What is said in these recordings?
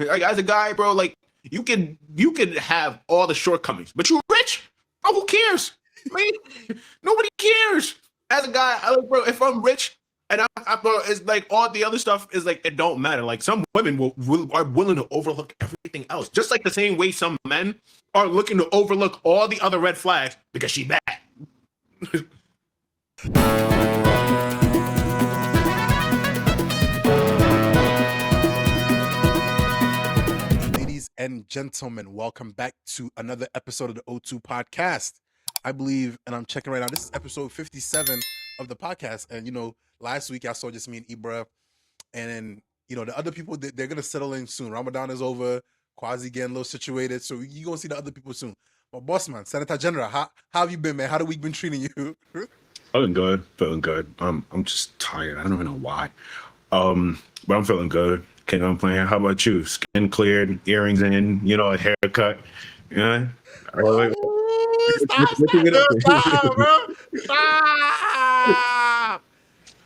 Like as a guy, bro, like you can have all the shortcomings, but you're rich. Oh, who cares? Man, nobody cares. As a guy, I like, bro, if I'm rich and bro, it's like all the other stuff is like it don't matter. Like some women are willing to overlook everything else, just like the same way some men are looking to overlook all the other red flags because she bad. Ladies and gentlemen, welcome back to another episode of the O2 podcast. I believe, and I'm checking right now, this is episode 57 of the podcast. And, last week I saw just me and Ibra. And then, the other people, they're going to settle in soon. Ramadan is over. Quasi getting a little situated. So you're going to see the other people soon. But boss man, Senator General, how have you been, man? How the week been treating you? Feeling good. I'm just tired. I don't even know why. But I'm feeling good. Can't complain. How about you? Skin cleared, earrings in, a haircut. Yeah. Stop, bro. Stop.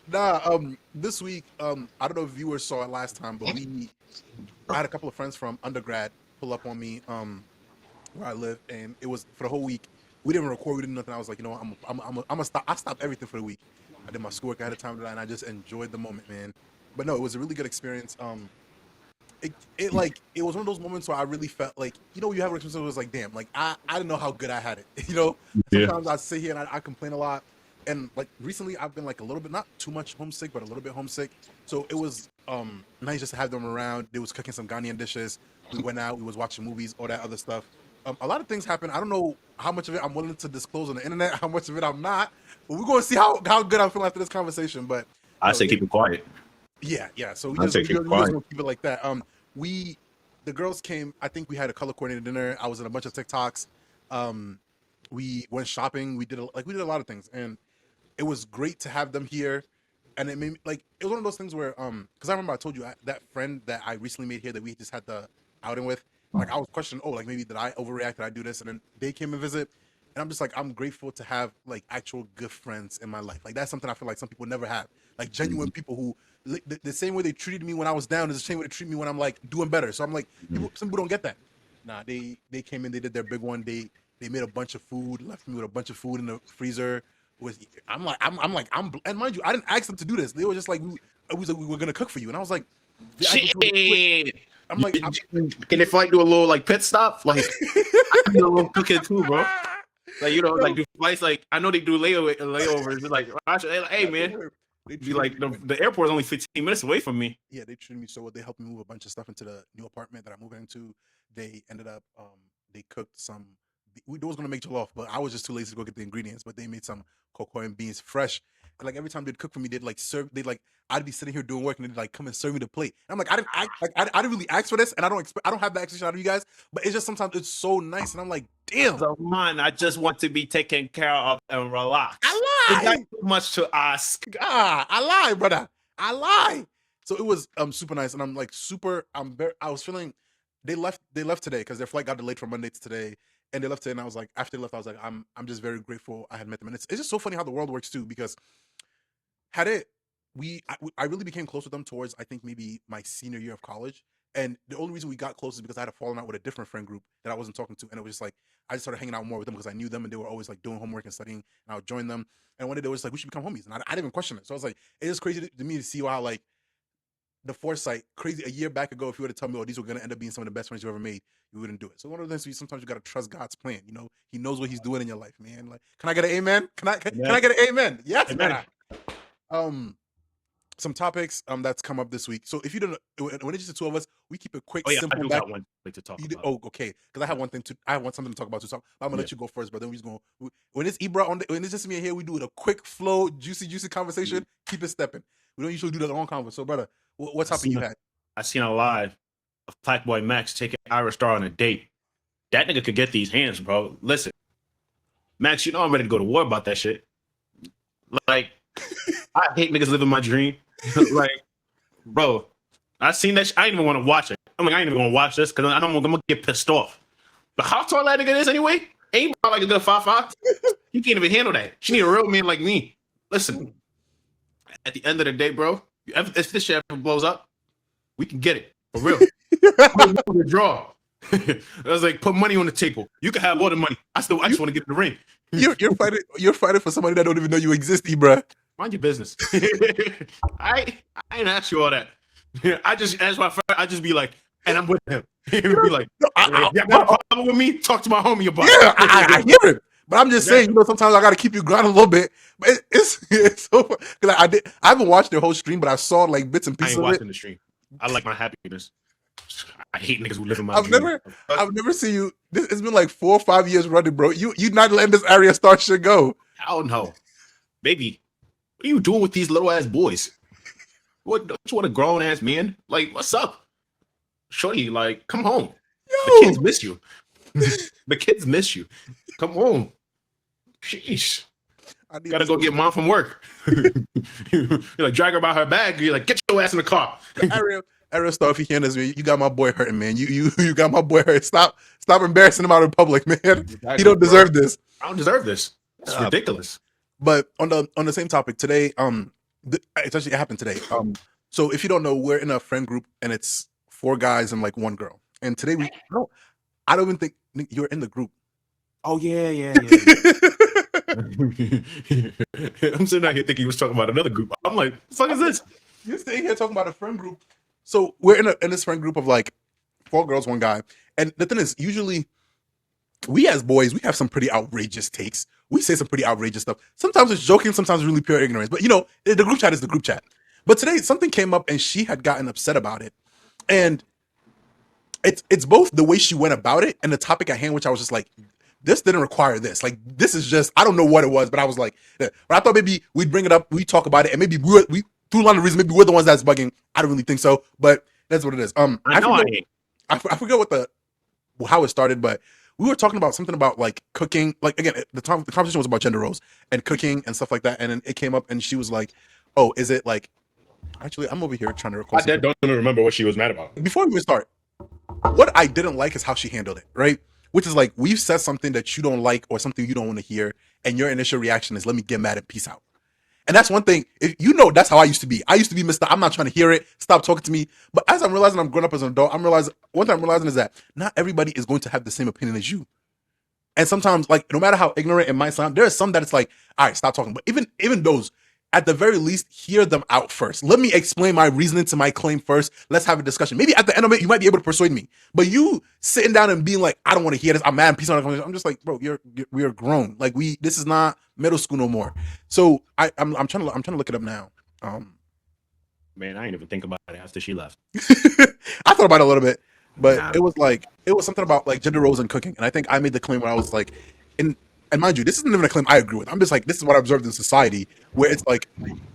Nah, this week, I don't know if viewers saw it last time, but I had a couple of friends from undergrad pull up on me, where I live, and it was for the whole week. We didn't record, we didn't nothing. I was like, I'm gonna stop. I stopped everything for the week. I did my schoolwork ahead of time and I just enjoyed the moment, man. But no, it was a really good experience. It was one of those moments where I really felt like, you have an experience. It was like, damn, like I didn't know how good I had it. Sometimes I sit here and I complain a lot. And like recently I've been like a little bit, not too much homesick, but a little bit homesick. So it was nice just to have them around. They was cooking some Ghanaian dishes. We went out, we was watching movies, all that other stuff. A lot of things happen. I don't know how much of it I'm willing to disclose on the internet, how much of it I'm not. But we're going to see how good I'm feeling after this conversation. But I say keep it quiet. Yeah. So we just keep it like that. The girls came. I think we had a color coordinated dinner. I was in a bunch of TikToks. We went shopping. We did a lot of things, and it was great to have them here. And it made me it was one of those things where because I remember I told you that friend that I recently made here that we just had the outing with. Like I was questioning, maybe did I overreact? Did I do this? And then they came and visit, and I'm just like, I'm grateful to have like actual good friends in my life. Like that's something I feel like some people never have. Like genuine people who the same way they treated me when I was down is the same way they treat me when I'm like doing better. So I'm like, some people don't get that. Nah, they came in, they did their big one. They made a bunch of food, left me with a bunch of food in the freezer. And mind you, I didn't ask them to do this. They were just like, we were gonna cook for you, and I was like, Shit. I'm like, can they do a little like pit stop? Like I can do a little cooking too, bro. Like like do flights. Like I know they do layovers. It's like, hey man, be like the airport's only 15 minutes away from me. Yeah, they treated me so well. They helped me move a bunch of stuff into the new apartment that I'm moving into. They ended up they cooked some. We was gonna make jollof, but I was just too lazy to go get the ingredients. But they made some cocoa and beans fresh. And like every time they'd cook for me, they'd like serve. I'd be sitting here doing work, and they'd like come and serve me the plate. And I'm like, I didn't really ask for this, and I don't have that expectation out of you guys. But it's just sometimes it's so nice, and I'm like, damn. So man, I just want to be taken care of and relax. I lie. Is that too much to ask? I lie, brother. I lie. So it was super nice, and I'm like I was feeling. They left today because their flight got delayed from Monday to today. And they left today, and I was like, after they left, I was like, I'm just very grateful I had met them. And it's just so funny how the world works too, because I really became close with them towards, I think, maybe my senior year of college. And the only reason we got close is because I had fallen out with a different friend group that I wasn't talking to. And it was just like, I just started hanging out more with them because I knew them and they were always like doing homework and studying. And I would join them. And one day they were just like, we should become homies. And I didn't even question it. So I was like, it is crazy to me to see how like the foresight, crazy a year back ago, if you were to tell me, these were going to end up being some of the best friends you ever made, you wouldn't do it. So one of the things sometimes you got to trust God's plan. He knows what he's doing in your life, man. Like, can I get an amen? Can I get an amen? Yes, amen. Some topics that's come up this week. So if you don't know, when it's just the two of us, we keep it quick, simple. I do got one to talk about. Okay. Because I have something to talk about too. So I'm gonna let you go first, but then we're just gonna when it's Ibra when it's just me here, we do it a quick flow, juicy conversation. Keep it stepping. We don't usually do that on convo. So brother, what topic you had? I seen a live of Blackboy Max taking Ira Star on a date. That nigga could get these hands, bro. Listen, Max, I'm ready to go to war about that shit. Like, I hate niggas living my dream. Like, bro, I seen that. I didn't even want to watch it. I'm like, I ain't even gonna watch this because I'm gonna get pissed off. But how tall that nigga is anyway? Ain't like a good 5'5". He can't even handle that. She need a real man like me. Listen, at the end of the day, bro, if this shit ever blows up, we can get it for real. Draw. I was like, put money on the table. You can have all the money. I just want to get in the ring. You're fighting for somebody that don't even know you exist, bruh. Mind your business. I ain't ask you all that. I just ask my friend. I just be like, and I'm with him. He'd be like, you got a problem with me? Talk to my homie about it. Yeah, I hear it. But I'm just saying, sometimes I got to keep you grounded a little bit. But it's so because I haven't watched their whole stream, but I saw like bits and pieces. I ain't watching the stream. I like my happiness. I hate niggas who live in my dream. I've never seen you. It's been like 4 or 5 years running, bro. You not letting this area start shit go. Hell no, baby. What are you doing with these little ass boys? What don't you want a grown ass man? Like, what's up? Shorty, like, come home. Yo. The kids miss you. The kids miss you. Come home. Sheesh. Gotta go get mom from work. You're like, drag her by her bag. You're like, get your ass in the car. Ariel Star, if you hear this, you got my boy hurting, man. You got my boy hurt. Stop embarrassing him out in public, man. Exactly, he don't deserve this. I don't deserve this. It's ridiculous. But on the same topic today, it actually happened today. So if you don't know, we're in a friend group and it's 4 guys and like 1 girl. And today I don't even think you're in the group. Oh yeah. I'm sitting out here thinking he was talking about another group. I'm like, what the fuck is this? You're sitting here talking about a friend group. So we're in this friend group of like 4 girls, 1 guy. And the thing is, usually we as boys, we have some pretty outrageous takes. We say some pretty outrageous stuff. Sometimes it's joking, sometimes it's really pure ignorance. But the group chat is the group chat. But today something came up and she had gotten upset about it. And it's both the way she went about it and the topic at hand, which I was just like, this didn't require this. Like, this is just, I don't know what it was, but I was like, but I thought maybe we'd bring it up, we talk about it, and maybe we through a lot of reasons, maybe we're the ones that's bugging. I don't really think so, but that's what it is. I forget how it started, but we were talking about something about like cooking. Like again, the conversation was about gender roles and cooking and stuff like that. And then it came up, and she was like, "Oh, is it like?" Actually, I'm over here trying to record. I don't remember what she was mad about. Before we even start, what I didn't like is how she handled it. Right. Which is like, we've said something that you don't like or something you don't want to hear, and your initial reaction is, let me get mad and peace out. And that's one thing, that's how I used to be. I used to be Mr. I'm not trying to hear it, stop talking to me. But as I'm realizing I'm growing up as an adult, one thing I'm realizing is that not everybody is going to have the same opinion as you. And sometimes, like, no matter how ignorant it might sound, there are some that it's like, all right, stop talking. But even those, at the very least, hear them out first. Let me explain my reasoning to my claim first. Let's have a discussion. Maybe at the end of it, you might be able to persuade me. But you sitting down and being like, I don't want to hear this, I'm mad, peace out. I'm just like, bro, we are grown. Like, this is not middle school no more. So I'm trying to look it up now. Man, I ain't even think about it after she left. I thought about it a little bit, but it was something about like gender roles and cooking. And I think I made the claim where I was like, and mind you, this isn't even a claim I agree with. I'm just like, this is what I observed in society, where it's like,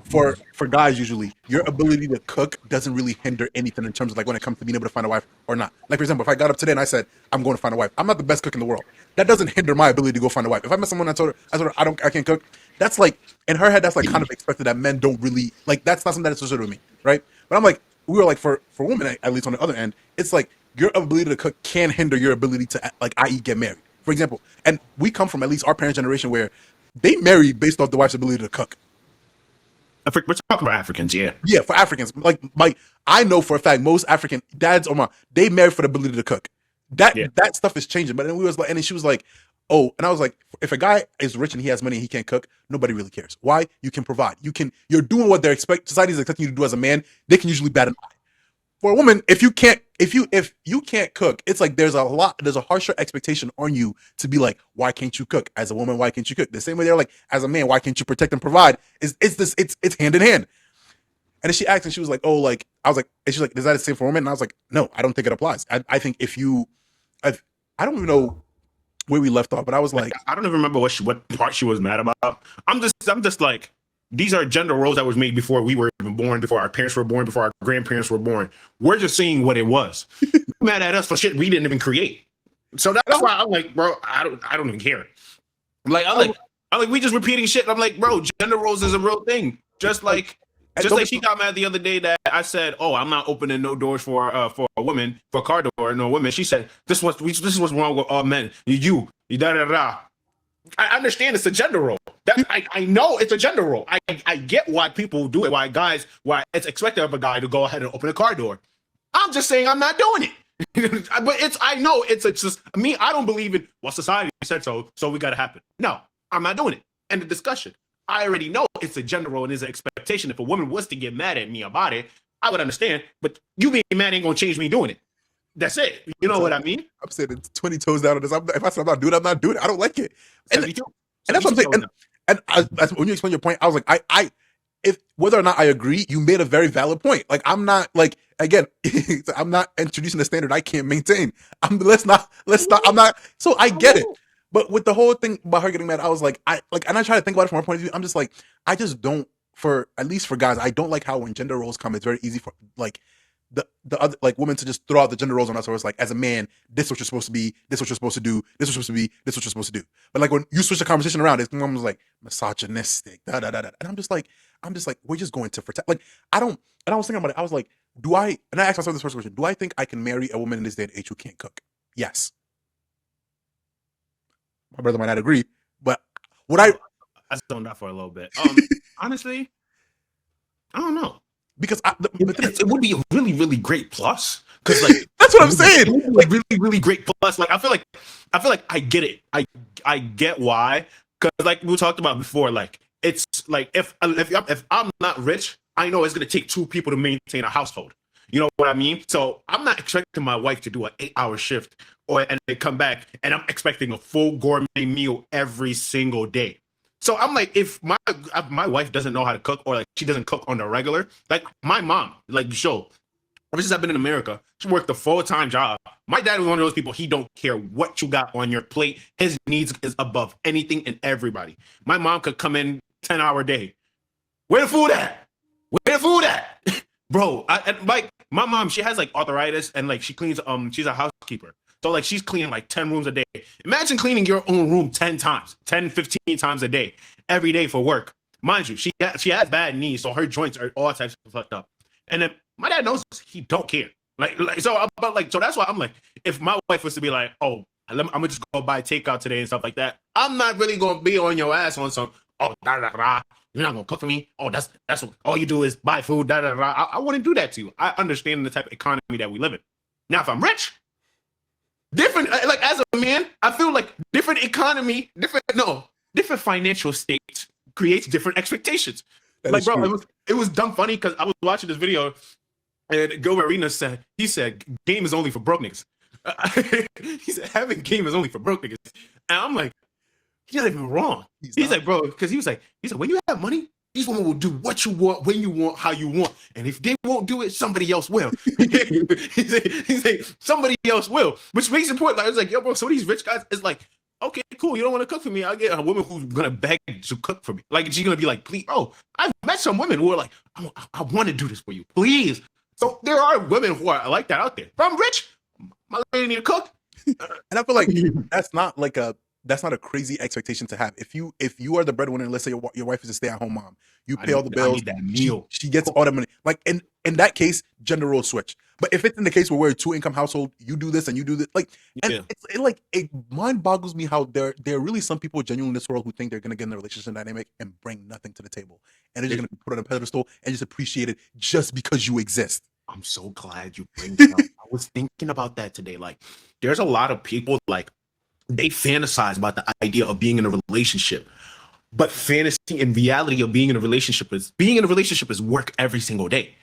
for guys, usually, your ability to cook doesn't really hinder anything in terms of like when it comes to being able to find a wife or not. Like, for example, if I got up today and I said, I'm going to find a wife, I'm not the best cook in the world. That doesn't hinder my ability to go find a wife. If I met someone and I told her I can't cook, that's like, in her head, that's like kind of expected that men don't really, like, that's not something that's associated with me, right? But I'm like, we were like, for women, at least on the other end, it's like, your ability to cook can hinder your ability to, like, i.e. get married. For example, and we come from at least our parents' generation where they marry based off the wife's ability to cook. We're talking about Africans, yeah. Yeah, for Africans. Like, I know for a fact most African dads or mom, they marry for the ability to cook. That stuff is changing. But then we was like, and then she was like, oh, and I was like, if a guy is rich and he has money and he can't cook, nobody really cares. Why? You can provide. You're doing what society's expecting you to do as a man. They can usually bat an eye. For a woman, if you can't cook, it's like there's a harsher expectation on you to be like, why can't you cook? As a woman, why can't you cook? The same way they're like, as a man, why can't you protect and provide? It's hand in hand. And then she asked, and she was like, oh, like, I was like, and she's like, is that the same for women? And I was like, no, I don't think it applies. I think I don't even know where we left off, but I was like, I don't even remember what part she was mad about. I'm just like, these are gender roles that was made before we were even born, before our parents were born, before our grandparents were born. We're just seeing what it was. Mad at us for shit we didn't even create. So that's why I'm like, bro, I don't even care. I'm like, we just repeating shit. I'm like, bro, gender roles is a real thing. Just like she got mad the other day that I said, oh, I'm not opening no doors for a woman, for a car door, no women. She said, this is what's wrong with all men. You da da da. I understand it's a gender role. I know it's a gender role. I get why people do it. Why it's expected of a guy to go ahead and open a car door. I'm just saying I'm not doing it. But I know it's just me. I don't believe in society said so we got to happen. No, I'm not doing it. End of discussion. I already know it's a gender role and it's an expectation. If a woman was to get mad at me about it, I would understand. But you being mad ain't gonna change me doing it. That's it. You know what I mean? I'm saying it's 20 toes down on this. If I said I'm not doing it, I'm not doing it. I don't like it. And, 72. and that's what I'm saying. And when you explain your point, I was like, if whether or not I agree, you made a very valid point. Like, I'm not like, again, I'm not introducing a standard I can't maintain. Let's not. I'm not. So I get it. But with the whole thing about her getting mad, I was like, and I try to think about it from her point of view. I'm just like, I just don't, at least for guys, I don't like how when gender roles come, it's very easy for like the other like women to just throw out the gender roles on us. So it's like, as a man, this is what you're supposed to be, this is what you're supposed to do, this is what you're supposed to be, this is what you're supposed to do. But like when you switch the conversation around, it's almost like misogynistic, da da da da. And I'm just like, we're just going to protect. Like I was thinking about it. I was like, and I asked myself this first question: do I think I can marry a woman in this day and age who can't cook? Yes. My brother might not agree, but I zoned out for a little bit. Honestly, I don't know. Because it would be a really, really great plus. Because like that's what I'm saying. Like really, really great plus. Like I feel like I get it. I get why. Because like we talked about before, like it's like if I'm not rich, I know it's gonna take 2 people to maintain a household. You know what I mean? So I'm not expecting my wife to do an 8-hour shift and they come back and I'm expecting a full gourmet meal every single day. So I'm like, if my wife doesn't know how to cook or like she doesn't cook on the regular, like my mom, like ever since I've been in America, she worked a full-time job. My dad was one of those people, he don't care what you got on your plate. His needs is above anything and everybody. My mom could come in 10-hour day. Where the food at? Where the food at? Bro, like my mom, she has like arthritis and like she cleans, she's a housekeeper. So like she's cleaning like 10 rooms a day. Imagine cleaning your own room 10 times, 10, 15 times a day, every day for work. Mind you, she has bad knees, so her joints are all types of fucked up. And then my dad knows he don't care. So that's why I'm like, if my wife was to be like, oh, I'm gonna just go buy takeout today and stuff like that, I'm not really gonna be on your ass on some, oh, da da da. You're not gonna cook for me. Oh, that's what all you do is buy food. Da da da. I wouldn't do that to you. I understand the type of economy that we live in. Now, if I'm rich, different. Like as a man, I feel like different economy, different financial states creates different expectations. Like, bro, it was dumb funny because I was watching this video and Gilbert Arenas said game is only for broke niggas. He said having game is only for broke niggas, and I'm like, he's not even wrong. He's like, bro, because he said, when you have money, these women will do what you want, when you want, how you want. And if they won't do it, somebody else will. He's like, somebody else will. Which makes it point. Like, I was like, yo, bro, so these rich guys, it's like, okay, cool, you don't want to cook for me. I'll get a woman who's going to beg to cook for me. Like, she's going to be like, please. Oh, I've met some women who are like, I want to do this for you, please. So there are women who are like that out there. If I'm rich, my lady need to cook. And I feel like that's not a crazy expectation to have. If you are the breadwinner, let's say your wife is a stay-at-home mom, you pay all the bills. I need that meal. She gets all the money. Like in that case, gender roles switch. But if it's in the case where we're a 2-income household, you do this and you do this, like, and it mind boggles me how there are really some people genuinely in this world who think they're gonna get in a relationship dynamic and bring nothing to the table, and they're just gonna put it on a pedestal and just appreciate it just because you exist. I'm so glad you bring it up. I was thinking about that today. Like, there's a lot of people like they fantasize about the idea of being in a relationship, but fantasy and reality of being in a relationship is work every single day.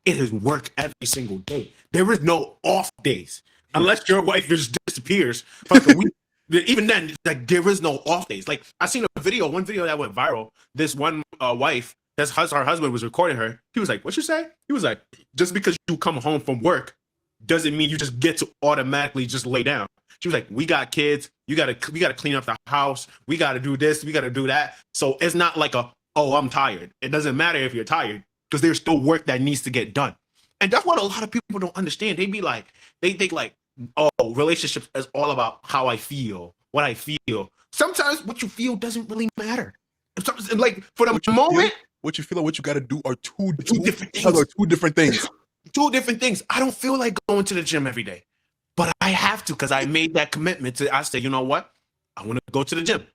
It is work every single day. There is no off days unless your wife just disappears for like a week. Even then, like there is no off days. Like I seen one video that went viral. This one wife, her husband was recording her. He was like, "What you say?" He was like, "Just because you come home from work doesn't mean you just get to automatically just lay down." She was like, "We got kids. We gotta clean up the house. We gotta do this. We gotta do that." So it's not like I'm tired. It doesn't matter if you're tired because there's still work that needs to get done. And that's what a lot of people don't understand. They be like, they think like, oh, relationships is all about how I feel, what I feel. Sometimes what you feel doesn't really matter. Like for the moment, what you feel and what you got to do are two different things. Two different things. I don't feel like going to the gym every day, but I have to because I made that commitment I say, you know what? I want to go to the gym.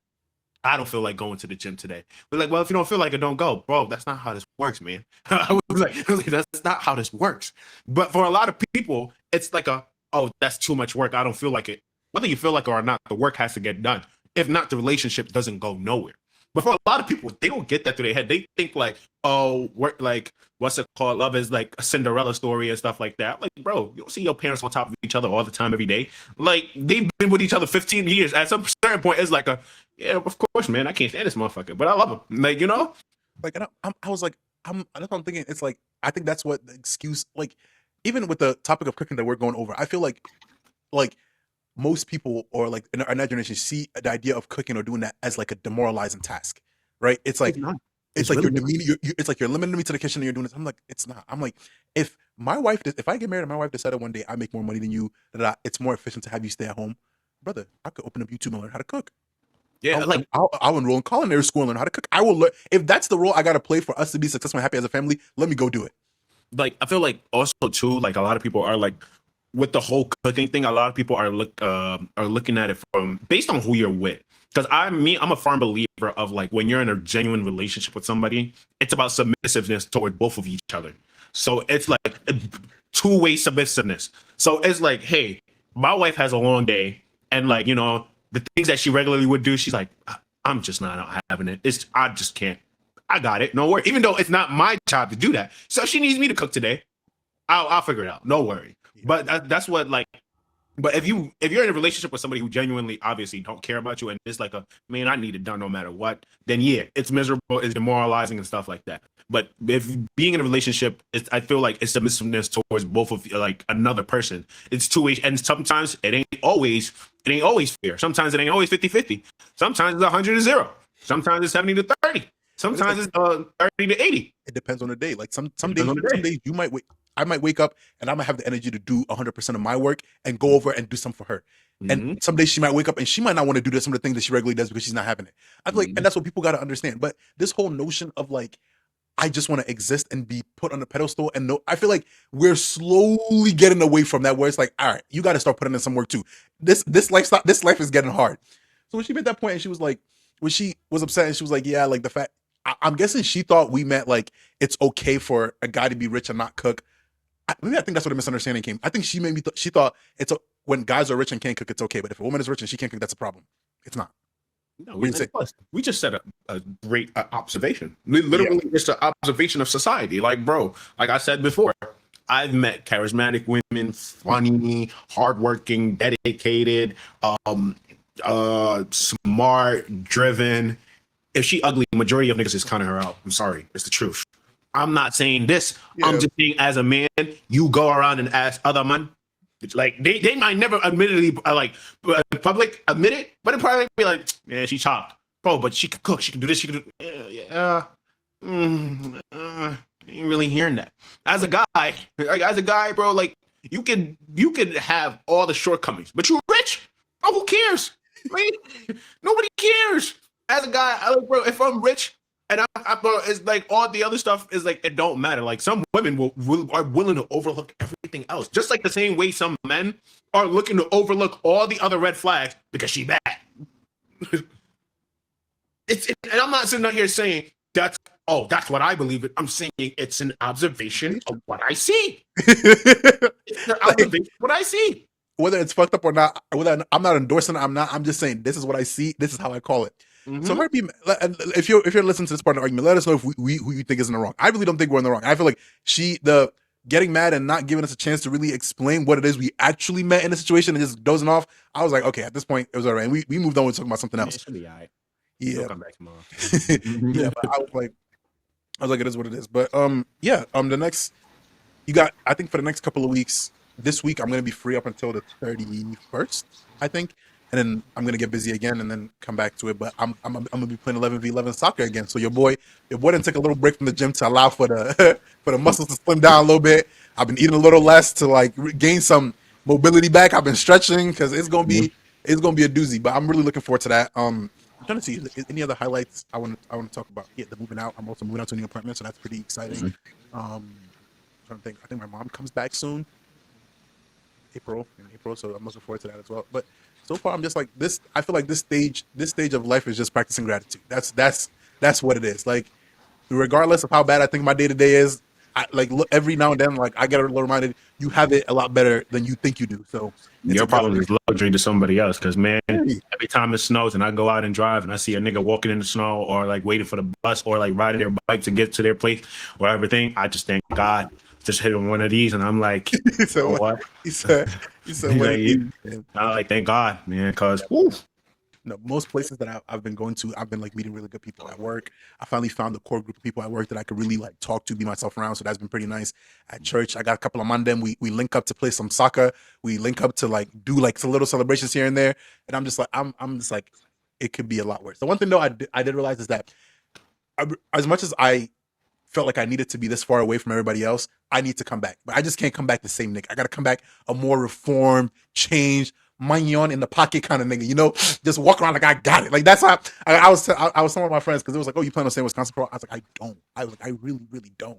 I don't feel like going to the gym today. We're like, well, if you don't feel like it, don't go, bro. That's not how this works, man. I was like, that's not how this works. But for a lot of people, it's like oh, that's too much work. I don't feel like it. Whether you feel like it or not, the work has to get done. If not, the relationship doesn't go nowhere. But for a lot of people, they don't get that through their head. They think like, oh, work, like, what's it called? Love is like a Cinderella story and stuff like that. Like, bro, you don't see your parents on top of each other all the time, every day. Like, they've been with each other 15 years. At some certain point, it's like yeah, of course, man. I can't stand this motherfucker, but I love him. Like, you know? Like, and I was like, that's what I'm thinking. It's like, I think that's what the excuse, like, even with the topic of cooking that we're going over, I feel like most people, or like in our generation, see the idea of cooking or doing that as like a demoralizing task, right? It's like, it's like really you're demeaning, it's like you're limiting me to the kitchen and you're doing this. I'm like, it's not. I'm like, if I get married and my wife decided one day I make more money than you, that it's more efficient to have you stay at home, brother, I could open up YouTube and learn how to cook. Yeah, I'll enroll in culinary school and learn how to cook. I will learn. If that's the role I got to play for us to be successful and happy as a family, let me go do it. Like, I feel like also too, like a lot of people are like, with the whole cooking thing, a lot of people are looking at it from based on who you're with. Because I'm a firm believer of like, when you're in a genuine relationship with somebody, it's about submissiveness toward both of each other. So it's like two-way submissiveness. So it's like, hey, my wife has a long day, and like, you know, the things that she regularly would do, she's like, I'm just not having it. I just can't. I got it. No worry. Even though it's not my job to do that. So she needs me to cook today. I'll figure it out. No worry. But that's what, like, but if you're in a relationship with somebody who genuinely obviously don't care about you, and it's like man, I need it done no matter what, then yeah, it's miserable, it's demoralizing and stuff like that. But if being in a relationship, I feel like it's submissiveness towards both of you, like another person. It's two-way, and sometimes it ain't always fair. Sometimes it ain't always 50-50. Sometimes it's 100-0. Sometimes it's 70-30. Sometimes it's 30-80. It depends on the day. Like some days you might wait. I might wake up and I'm gonna have the energy to do 100% of my work and go over and do something for her. And some days she might wake up and she might not want to do some of the things that she regularly does because she's not having it. I feel like, and that's what people got to understand. But this whole notion of like, I just want to exist and be put on a pedestal, and no, I feel like we're slowly getting away from that. Where it's like, all right, you got to start putting in some work too. This life is getting hard. So when she made that point, and she was like, when she was upset, and she was like, yeah, like the fact. I'm guessing she thought we meant like it's okay for a guy to be rich and not cook. Maybe I think that's where the misunderstanding came. I think she thought when guys are rich and can't cook, it's okay. But if a woman is rich and she can't cook, that's a problem. It's not. No, we just said a great observation. Literally, it's an observation of society. Like, bro, like I said before, I've met charismatic women, funny, hardworking, dedicated, smart, driven. If she ugly, majority of niggas is counting her out. I'm sorry, it's the truth. I'm not saying this. Yeah. I'm just saying, as a man, you go around and ask other men, like they might never admittedly like public admit it, but it probably be like, yeah, she chopped, bro, but she can cook, she can do this, she can do. Ain't really hearing that. As a guy, bro, like you can have all the shortcomings, but you rich. Oh, who cares? Like, nobody cares. As a guy, bro, if I'm rich. And bro, it's like all the other stuff is like, it don't matter. Like some women are willing to overlook everything else, just like the same way some men are looking to overlook all the other red flags because she bad. And I'm not sitting out here saying that's what I believe. I'm saying it's an observation of what I see. It's an observation of what I see. Whether it's fucked up or not, whether I'm not endorsing it, I'm just saying this is what I see. This is how I call it. Mm-hmm. So if you're listening to this part of the argument, let us know if who you think is in the wrong. I really don't think we're in the wrong. I feel like the getting mad and not giving us a chance to really explain what it is we actually meant in the situation and just dozing off. I was like, okay, at this point it was all right. And we moved on. We're talking about something else. It should be all right. Yeah. We'll come back tomorrow. Yeah, but I was like, it is what it is. But the next I think for the next couple of weeks, this week I'm gonna be free up until the 31st, I think. And then I'm gonna get busy again, and then come back to it. But I'm gonna be playing 11v11 soccer again. So your boy didn't take a little break from the gym to allow for the for the muscles to slim down a little bit. I've been eating a little less to like gain some mobility back. I've been stretching because it's gonna be a doozy. But I'm really looking forward to that. I'm trying to see any other highlights I want to talk about. Yeah, the moving out. I'm also moving out to a new apartment, so that's pretty exciting. I'm trying to think. I think my mom comes back soon. April. So I'm looking forward to that as well. But so far, I'm just like this. I feel like this stage of life is just practicing gratitude. That's what it is. Like, regardless of how bad I think my day to day is, I like look every now and then. Like I get a little reminded, you have it a lot better than you think you do. So it's Your a good problem is luxury to somebody else. Because man, thing. every time it snows and I go out and drive and I see a nigga walking in the snow or like waiting for the bus or like riding their bike to get to their place or everything, I just thank God just hit on one of these and I'm like, He said, you know what? he said, what Like, it is. I like thank God, man, because No, most places that I've been going to, I've been like meeting really good people at work. I finally found the core group of people at work that I could really like talk to, be myself around. So that's been pretty nice. At church, I got a couple of Mandem. We link up to play some soccer. We link up to like do like some little celebrations here and there. And I'm just like, I'm just like, it could be a lot worse. The one thing though I did realize is that as much as I felt like I needed to be this far away from everybody else, I need to come back. But I just can't come back the same nigga. I got to come back a more reformed, changed, mignon in the pocket kind of nigga, you know, just walk around like I got it. Like that's how I was telling my friends because it was like, oh, you plan on staying in Wisconsin, bro? I was like, I don't. I was like, I really, really don't.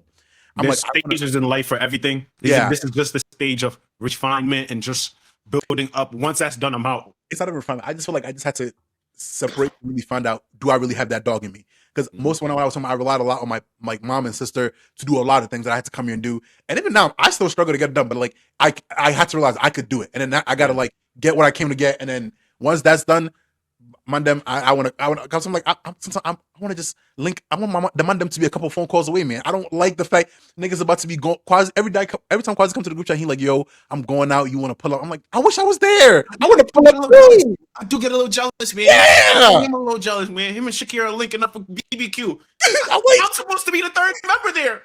I'm there's like, stages in life for everything. Yeah. This is just the stage of refinement and just building up. Once that's done, I'm out. It's not even refinement. I just feel like I just had to separate, really find out, do I really have that dog in me? Because most when I was home, I relied a lot on my mom and sister to do a lot of things that I had to come here and do. And even now, I still struggle to get it done. But like, I had to realize I could do it, and then I got to like get what I came to get. And then once that's done, Mandem, I want to, because I'm like, I want to just link. I want the Mandem to be a couple phone calls away, man. I don't like the fact niggas about to be going. Quasi every time Quasi come to the group chat, he like, yo, I'm going out. You want to pull up? I'm like, I wish I was there. I want to pull up too. I do get a little jealous, man. Yeah. I'm a little jealous, man. Him and Shakira are linking up for BBQ. Wait. I'm supposed to be the third member there.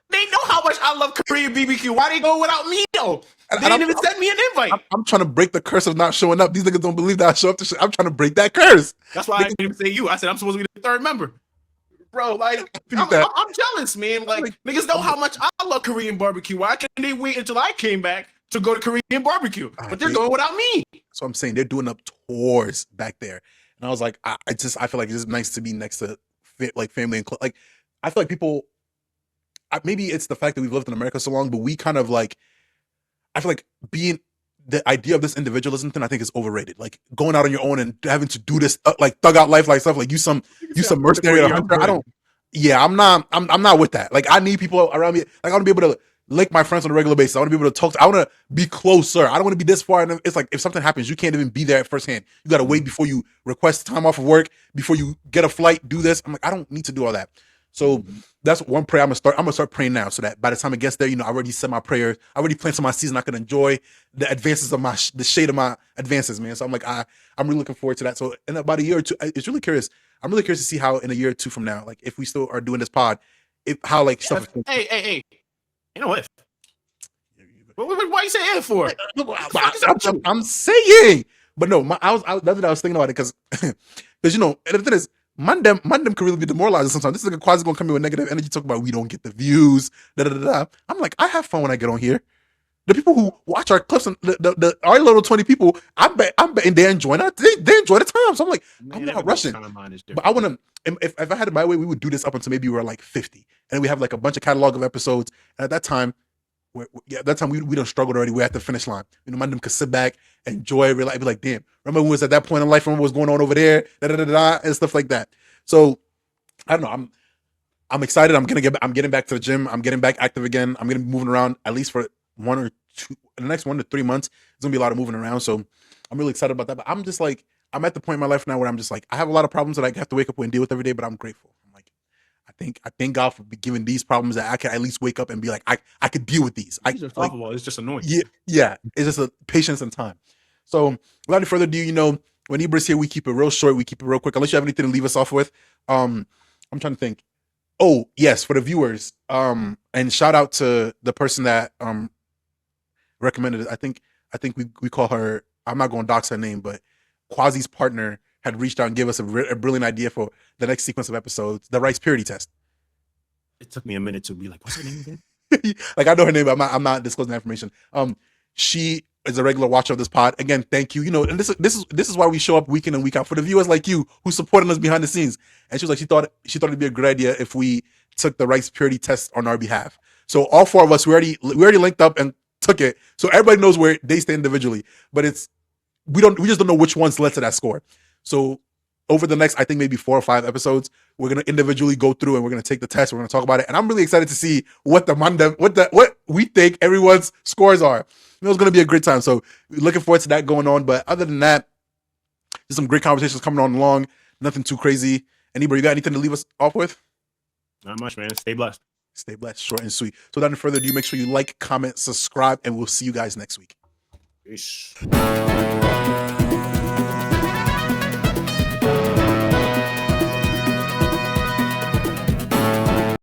They know how much I love Korean BBQ. Why they go without me though? They didn't even send me an invite. I'm trying to break the curse of not showing up. These niggas don't believe that I show up to shit. I'm trying to break that curse. That's why I didn't even say you. I said I'm supposed to be the third member. Bro, like, I'm jealous, man. Like, niggas know how much I love Korean barbecue. Why can't they wait until I came back to go to Korean barbecue? But they're going without me. So I'm saying they're doing up tours back there. And I was like, I feel like it's just nice to be next to like family and like, I feel like people, maybe it's the fact that we've lived in America so long, but we kind of like, I feel like being the idea of this individualism thing, I think is overrated. Like going out on your own and having to do this like thug out life like stuff. Like you some mercenary or hunter. I don't. Yeah, I'm not with that. Like I need people around me. Like I want to be able to link my friends on a regular basis. I want to be able to talk. I want to be closer. I don't want to be this far. And it's like if something happens, you can't even be there at firsthand. You got to wait before you request time off of work, before you get a flight. Do this. I'm like, I don't need to do all that. So that's one prayer I'm gonna start praying now, so that by the time it gets there, you know, I already said my prayers. I already planned for my season. I can enjoy the advances of the shade of my advances, man. So I'm like, I'm really looking forward to that. So in about a year or two, it's really curious. I'm really curious to see how in a year or two from now, like if we still are doing this pod, how like stuff. Hey, you know what? Why you say it for? I'm saying, but no, that's what I was thinking about it because you know, and the thing is. Mandem can really be demoralizing sometimes. This nigga Quasi gonna come in with negative energy, talk about we don't get the views. I'm like, I have fun when I get on here. The people who watch our clips and our little 20 people, I'm betting they enjoy that. They enjoy the time. So I'm like, I'm not rushing. But I want to. If I had it my way, we would do this up until maybe we were like 50, and we have like a bunch of catalog of episodes. And at that time, we don't struggle already. We're at the finish line. You know, Mandem could sit back, enjoy, be like, damn. Remember when we was at that point in life? Remember what was going on over there? And stuff like that. So I don't know. I'm excited. I'm getting back to the gym. I'm getting back active again. I'm gonna be moving around at least for the next 1 to 3 months. It's gonna be a lot of moving around. So I'm really excited about that. But I'm just like, I'm at the point in my life now where I'm just like, I have a lot of problems that I have to wake up and deal with every day, but I'm grateful. I'm like, I thank God for giving these problems that I can at least wake up and be like, I could deal with these. It's just annoying. Yeah. It's just a patience and time. So without any further ado, you know, when Ibra's here, we keep it real short. We keep it real quick. Unless you have anything to leave us off with. I'm trying to think. Oh, yes, for the viewers. And shout out to the person that recommended it. I think we call her, I'm not going to dox her name, but Quasi's partner had reached out and gave us a brilliant idea for the next sequence of episodes, the rice purity test. It took me a minute to be like, what's her name again? Like I know her name, but I'm not disclosing that information. She is a regular watcher of this pod. Again, thank you. You know, and this is why we show up week in and week out for the viewers like you who supporting us behind the scenes. And she was like, she thought it'd be a good idea if we took the rice purity test on our behalf. So all four of us, we already linked up and took it. So everybody knows where they stand individually, but we just don't know which ones led to that score. So over the next, I think maybe 4 or 5 episodes, we're gonna individually go through and we're gonna take the test. We're gonna talk about it, and I'm really excited to see what we think everyone's scores are. It's gonna be a great time. So looking forward to that going on. But other than that, there's some great conversations coming on along. Nothing too crazy. Anybody got anything to leave us off with? Not much, man. Stay blessed. Stay blessed, short and sweet. So without any further ado, make sure you like, comment, subscribe, and we'll see you guys next week. Peace.